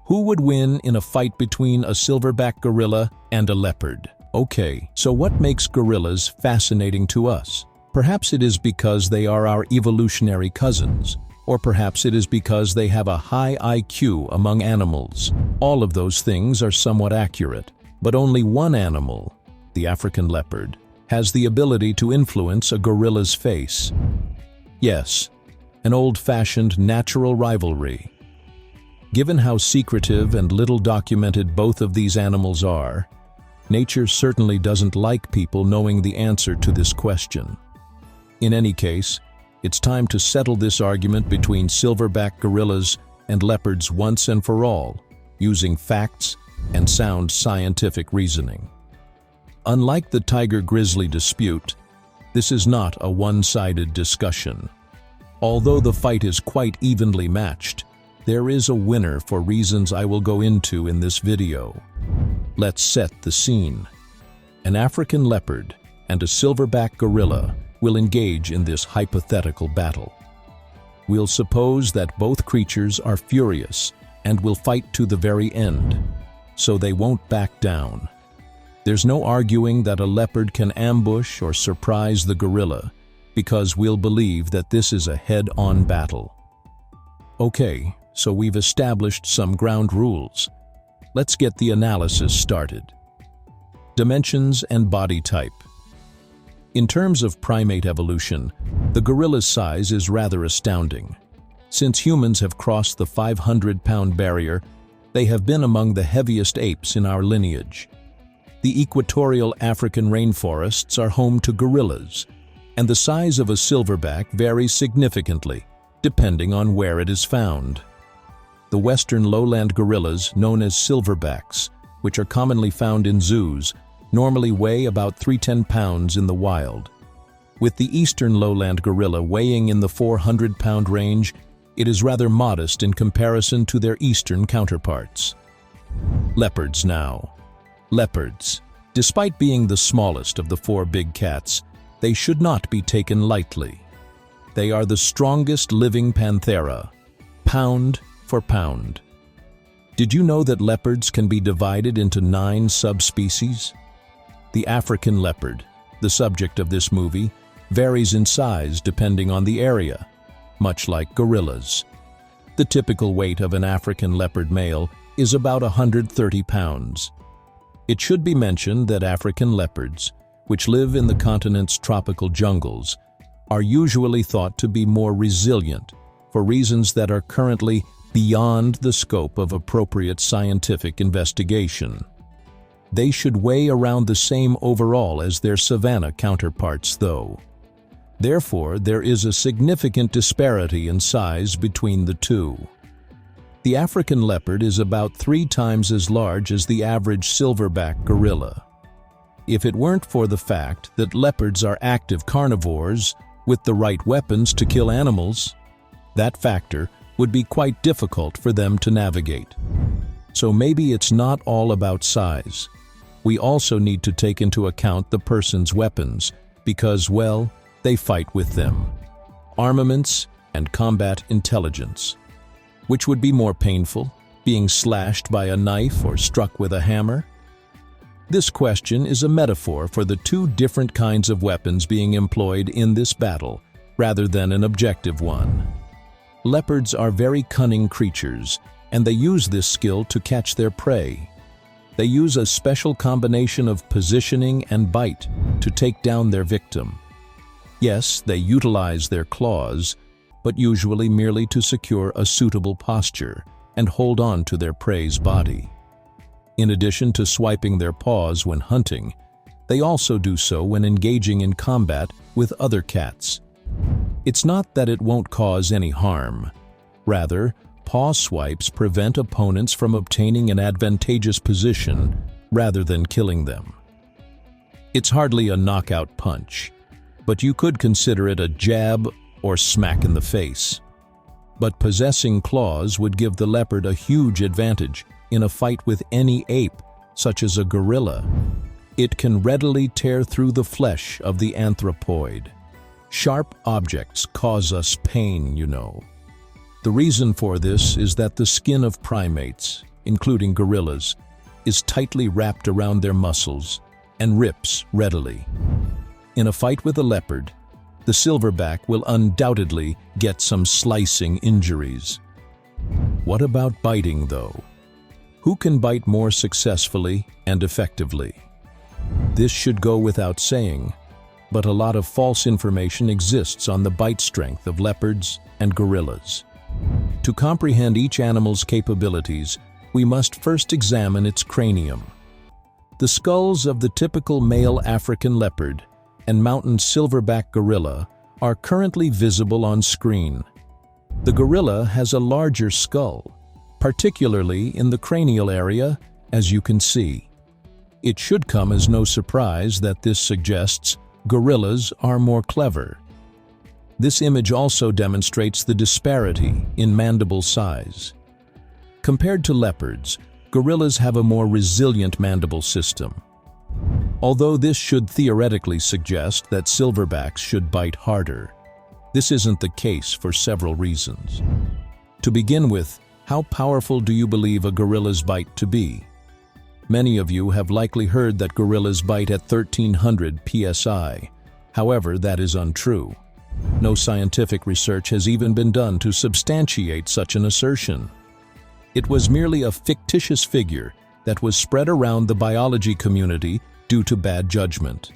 Who would win in a fight between a silverback gorilla and a leopard? Okay, so what makes gorillas fascinating to us? Perhaps it is because they are our evolutionary cousins, or perhaps it is because they have a high IQ among animals. All of those things are somewhat accurate, but only one animal, the African leopard, has the ability to influence a gorilla's face. Yes, an old-fashioned natural rivalry. Given how secretive and little documented both of these animals are, nature certainly doesn't like people knowing the answer to this question. In any case, it's time to settle this argument between silverback gorillas and leopards once and for all, using facts and sound scientific reasoning. Unlike the tiger-grizzly dispute, this is not a one-sided discussion. Although the fight is quite evenly matched, there is a winner for reasons I will go into in this video. Let's set the scene. An African leopard and a silverback gorilla will engage in this hypothetical battle. We'll suppose that both creatures are furious and will fight to the very end, so they won't back down. There's no arguing that a leopard can ambush or surprise the gorilla, because we'll believe that this is a head-on battle. Okay, so we've established some ground rules. Let's get the analysis started. Dimensions and body type. In terms of primate evolution, the gorilla's size is rather astounding. Since humans have crossed the 500-pound barrier, they have been among the heaviest apes in our lineage. The equatorial African rainforests are home to gorillas, and the size of a silverback varies significantly, depending on where it is found. The western lowland gorillas, known as silverbacks, which are commonly found in zoos, normally weigh about 310 pounds in the wild. With the eastern lowland gorilla weighing in the 400-pound range, it is rather modest in comparison to their eastern counterparts. Leopards now. Leopards. Despite being the smallest of the four big cats, they should not be taken lightly. They are the strongest living panthera, pound for pound. Did you know that leopards can be divided into 9 subspecies? The African leopard, the subject of this movie, varies in size depending on the area, much like gorillas. The typical weight of an African leopard male is about 130 pounds. It should be mentioned that African leopards, which live in the continent's tropical jungles, are usually thought to be more resilient for reasons that are currently beyond the scope of appropriate scientific investigation. They should weigh around the same overall as their savanna counterparts, though. Therefore, there is a significant disparity in size between the two. The African leopard is about 3 times as large as the average silverback gorilla. If it weren't for the fact that leopards are active carnivores with the right weapons to kill animals, that factor would be quite difficult for them to navigate. So maybe it's not all about size. We also need to take into account the person's weapons because, well, they fight with them. Armaments and combat intelligence. Which would be more painful, being slashed by a knife or struck with a hammer? This question is a metaphor for the 2 different kinds of weapons being employed in this battle, rather than an objective one. Leopards are very cunning creatures, and they use this skill to catch their prey. They use a special combination of positioning and bite to take down their victim. Yes, they utilize their claws, but usually merely to secure a suitable posture and hold on to their prey's body. In addition to swiping their paws when hunting, they also do so when engaging in combat with other cats. It's not that it won't cause any harm. Rather, paw swipes prevent opponents from obtaining an advantageous position rather than killing them. It's hardly a knockout punch, but you could consider it a jab or smack in the face. But possessing claws would give the leopard a huge advantage in a fight with any ape, such as a gorilla. It can readily tear through the flesh of the anthropoid. Sharp objects cause us pain, you know. The reason for this is that the skin of primates, including gorillas, is tightly wrapped around their muscles and rips readily. In a fight with a leopard, the silverback will undoubtedly get some slicing injuries. What about biting, though? Who can bite more successfully and effectively? This should go without saying, but a lot of false information exists on the bite strength of leopards and gorillas. To comprehend each animal's capabilities, we must first examine its cranium. The skulls of the typical male African leopard and mountain silverback gorilla are currently visible on screen. The gorilla has a larger skull, particularly in the cranial area, as you can see. It should come as no surprise that this suggests gorillas are more clever. This image also demonstrates the disparity in mandible size. Compared to leopards, gorillas have a more resilient mandible system. Although this should theoretically suggest that silverbacks should bite harder, this isn't the case for several reasons. To begin with, how powerful do you believe a gorilla's bite to be? Many of you have likely heard that gorillas bite at 1300 psi. However, that is untrue. No scientific research has even been done to substantiate such an assertion. It was merely a fictitious figure that was spread around the biology community due to bad judgment.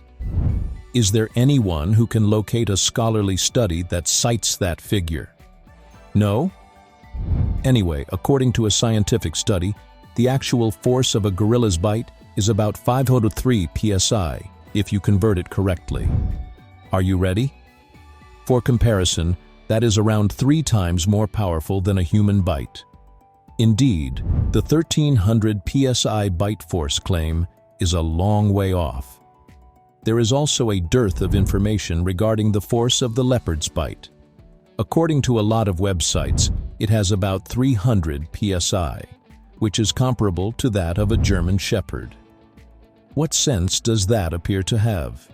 Is there anyone who can locate a scholarly study that cites that figure? No? Anyway, according to a scientific study, the actual force of a gorilla's bite is about 503 psi, if you convert it correctly. Are you ready? For comparison, that is around 3 times more powerful than a human bite. Indeed, the 1300 psi bite force claim is a long way off. There is also a dearth of information regarding the force of the leopard's bite. According to a lot of websites, it has about 300 psi, which is comparable to that of a German shepherd. What sense does that appear to have?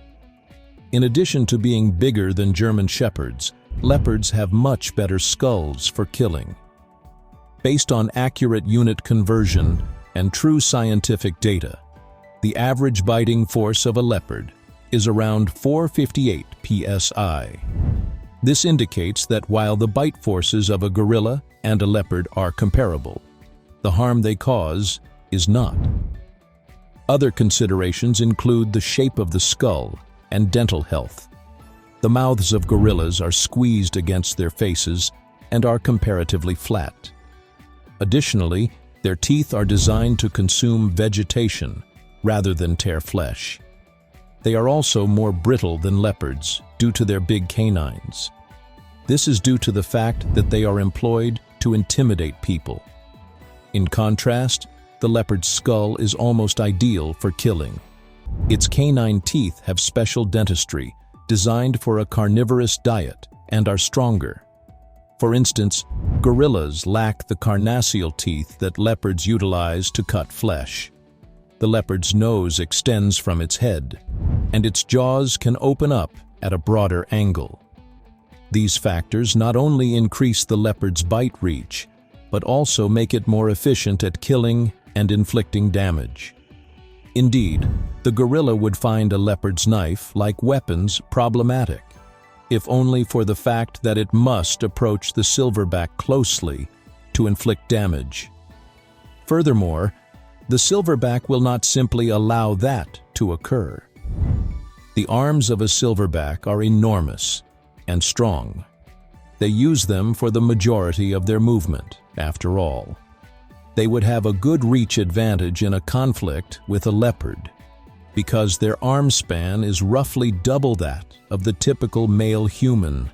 In addition to being bigger than German shepherds, leopards have much better skulls for killing. Based on accurate unit conversion and true scientific data, the average biting force of a leopard is around 458 psi. This indicates that while the bite forces of a gorilla and a leopard are comparable, the harm they cause is not. Other considerations include the shape of the skull and dental health. The mouths of gorillas are squeezed against their faces and are comparatively flat. Additionally, their teeth are designed to consume vegetation rather than tear flesh. They are also more brittle than leopards due to their big canines. This is due to the fact that they are employed to intimidate people. In contrast, the leopard's skull is almost ideal for killing. Its canine teeth have special dentistry designed for a carnivorous diet and are stronger. For instance, gorillas lack the carnassial teeth that leopards utilize to cut flesh. The leopard's nose extends from its head, and its jaws can open up at a broader angle. These factors not only increase the leopard's bite reach, but also make it more efficient at killing and inflicting damage. Indeed, the gorilla would find a leopard's knife, like weapons, problematic, if only for the fact that it must approach the silverback closely to inflict damage. Furthermore, the silverback will not simply allow that to occur. The arms of a silverback are enormous and strong. They use them for the majority of their movement, after all. They would have a good reach advantage in a conflict with a leopard, because their arm span is roughly double that of the typical male human.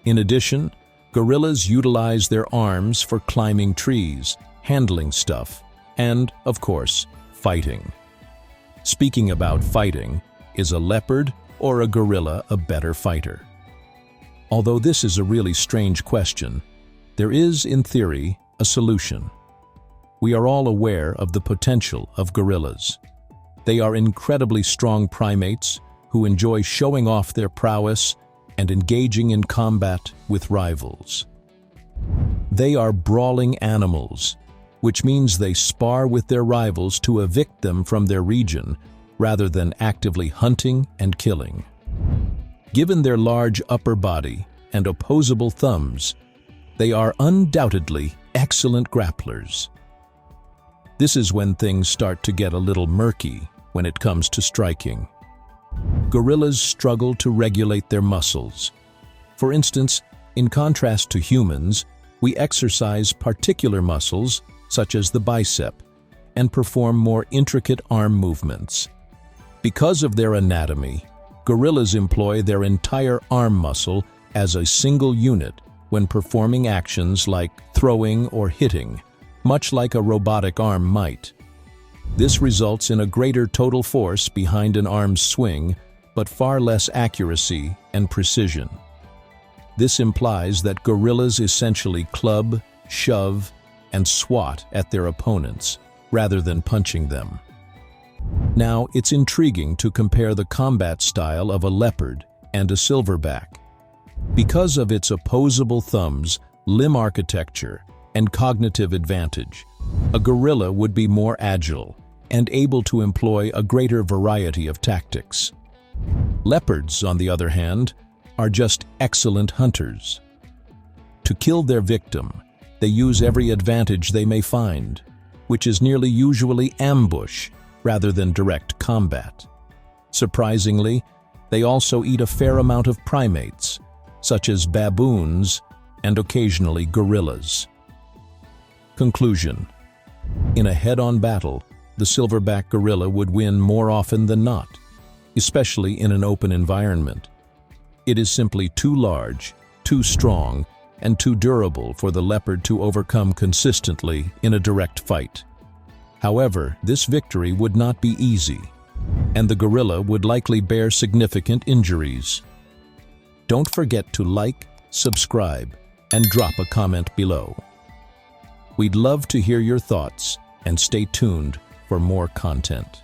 In addition, gorillas utilize their arms for climbing trees, handling stuff, and, of course, fighting. Speaking about fighting, is a leopard or a gorilla a better fighter? Although this is a really strange question, there is, in theory, a solution. We are all aware of the potential of gorillas. They are incredibly strong primates who enjoy showing off their prowess and engaging in combat with rivals. They are brawling animals which means they spar with their rivals to evict them from their region rather than actively hunting and killing. Given their large upper body and opposable thumbs, they are undoubtedly excellent grapplers. This is when things start to get a little murky when it comes to striking. Gorillas struggle to regulate their muscles. For instance, in contrast to humans, we exercise particular muscles, such as the bicep, and perform more intricate arm movements. Because of their anatomy, gorillas employ their entire arm muscle as a single unit when performing actions like throwing or hitting, much like a robotic arm might. This results in a greater total force behind an arm's swing, but far less accuracy and precision. This implies that gorillas essentially club, shove, and swat at their opponents, rather than punching them. Now, it's intriguing to compare the combat style of a leopard and a silverback. Because of its opposable thumbs, limb architecture, and cognitive advantage, a gorilla would be more agile and able to employ a greater variety of tactics. Leopards, on the other hand, are just excellent hunters. To kill their victim, they use every advantage they may find, which is nearly usually ambush rather than direct combat. Surprisingly, they also eat a fair amount of primates, such as baboons and occasionally gorillas. Conclusion: in a head-on battle, the silverback gorilla would win more often than not, especially in an open environment. It is simply too large, too strong, and too durable for the leopard to overcome consistently in a direct fight. However, this victory would not be easy, and the gorilla would likely bear significant injuries. Don't forget to like, subscribe, and drop a comment below. We'd love to hear your thoughts, and stay tuned for more content.